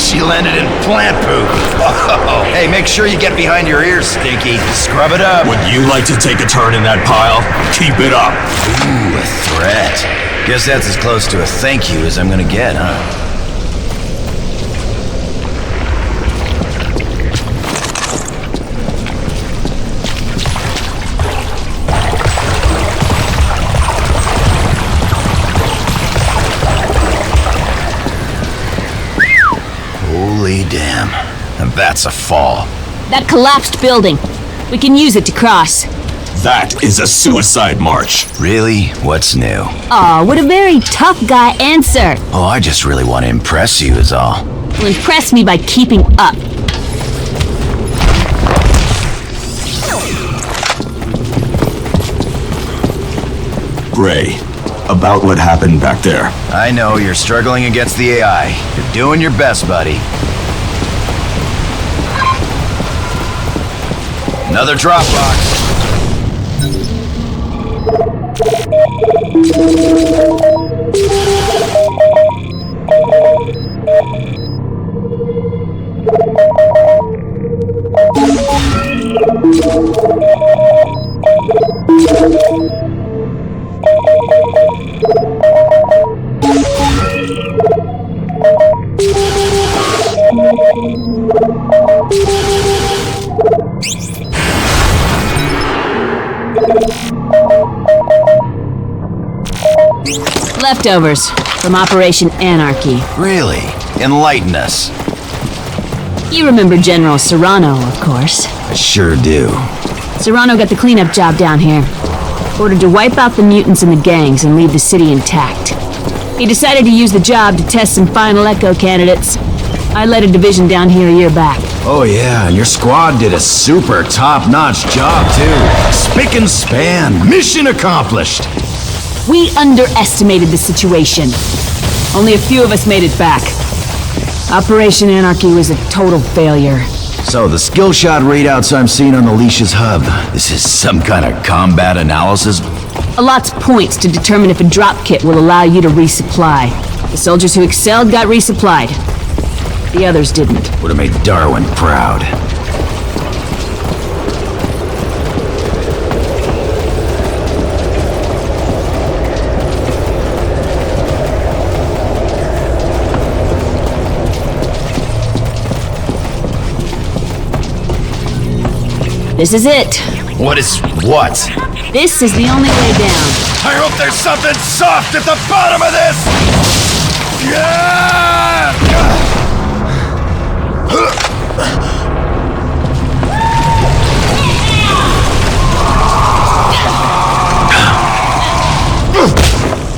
she landed in plant poop. Oh, hey, make sure you get behind your ears, Stinky. Scrub it up. Would you like to take a turn in that pile? Keep it up. Ooh, a threat. Guess that's as close to a thank you as I'm gonna get, huh? Holy damn. And that's a fall. That collapsed building. We can use it to cross. That is a suicide march. Really? What's new? Aw, what a very tough guy answer. Oh, I just really want to impress you is all. Well, impress me by keeping up. Gray, about what happened back there. I know, you're struggling against the AI. You're doing your best, buddy. Another drop box. Leftovers from Operation Anarchy. Really? Enlighten us. You remember General Serrano, of course. I sure do. Serrano got the cleanup job down here. Ordered to wipe out the mutants and the gangs and leave the city intact. He decided to use the job to test some final Echo candidates. I led a division down here a year back. Oh yeah, and your squad did a super top-notch job too. Spick and span. Mission accomplished. We underestimated the situation. Only a few of us made it back. Operation Anarchy was a total failure. So the skill shot readouts I'm seeing on the Leash's hub, this is some kind of combat analysis? A lot's points to determine if a drop kit will allow you to resupply. The soldiers who excelled got resupplied. The others didn't. Would have made Darwin proud. This is it. What is what? This is the only way down. I hope there's something soft at the bottom of this! Yeah!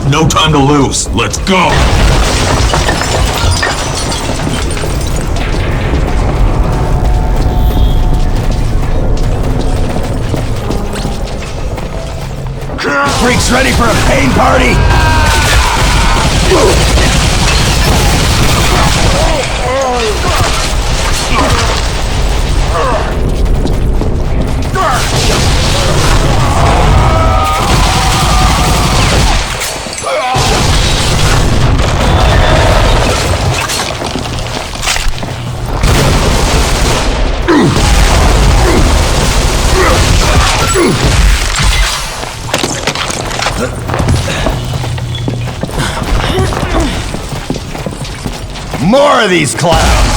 No time to lose. Let's go! Freaks ready for a pain party? More of these clowns!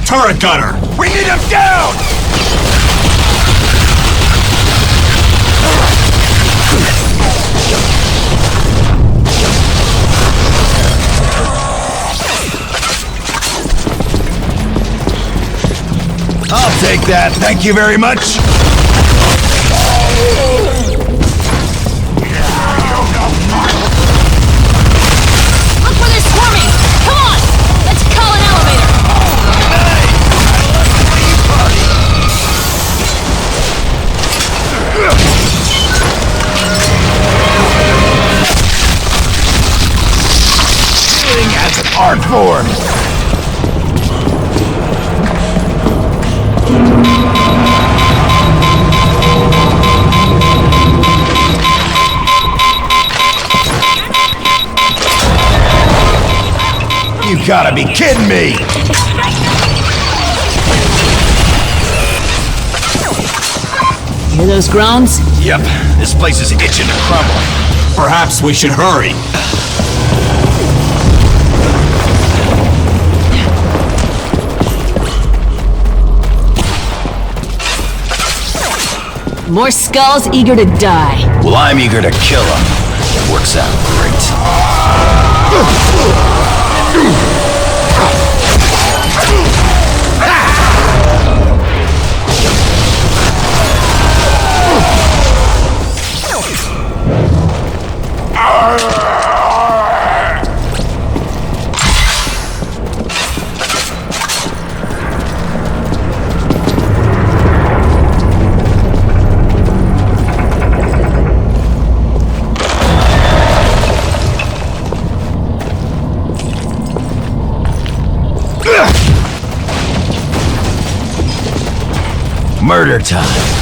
Turret gunner! We need him down! I'll take that, thank you very much. Gotta be kidding me! Hear those groans? Yep, this place is itching to crumble. Perhaps we should hurry. More skulls eager to die. Well, I'm eager to kill them. It works out great. Murder time.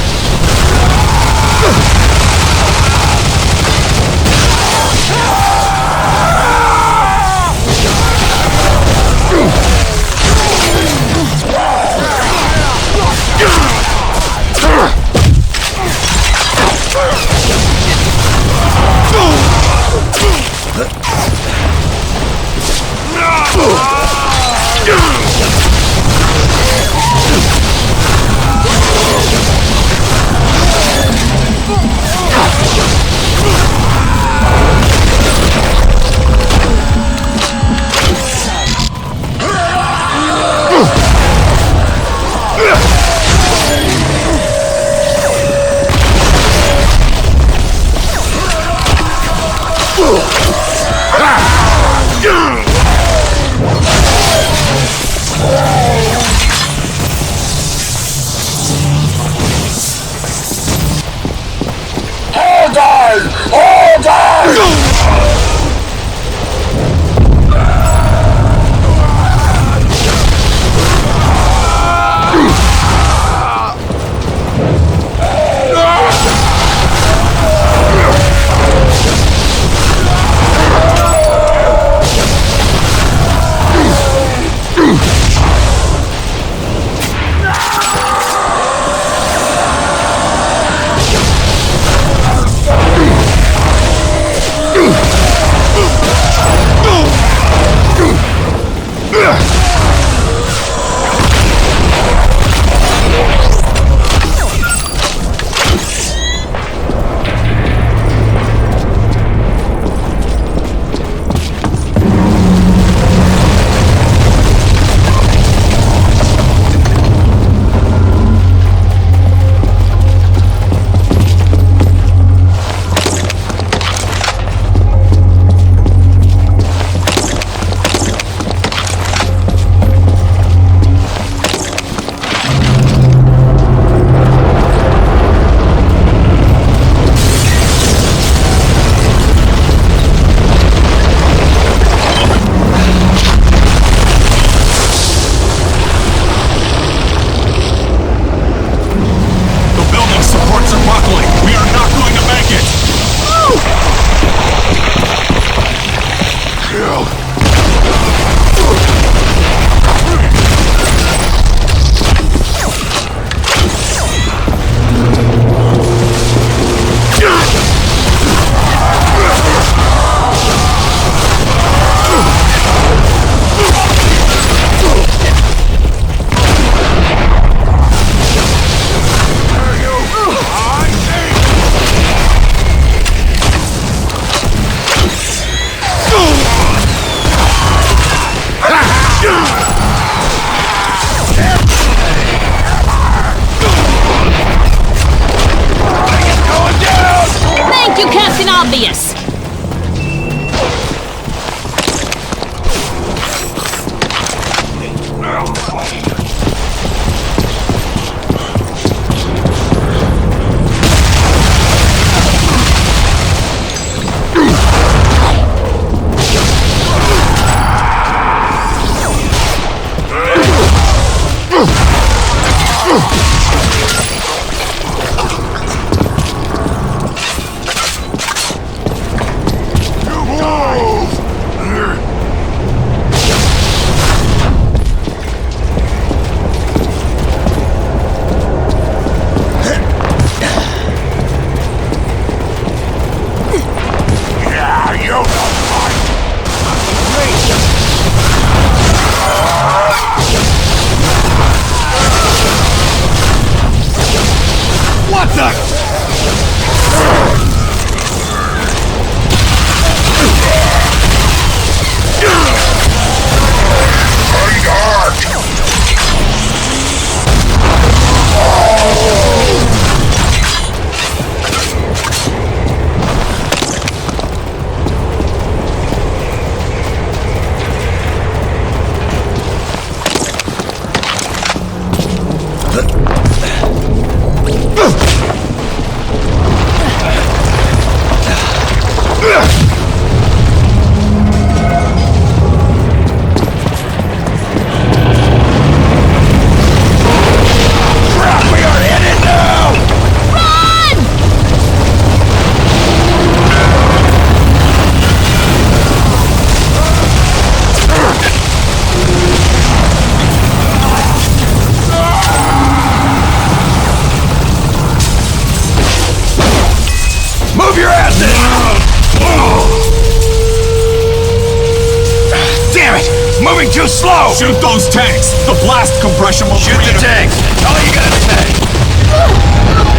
obvious. Move your asses! Damn it! Moving too slow! Shoot those tanks! The blast compression will Shoot the tanks! All you gotta say!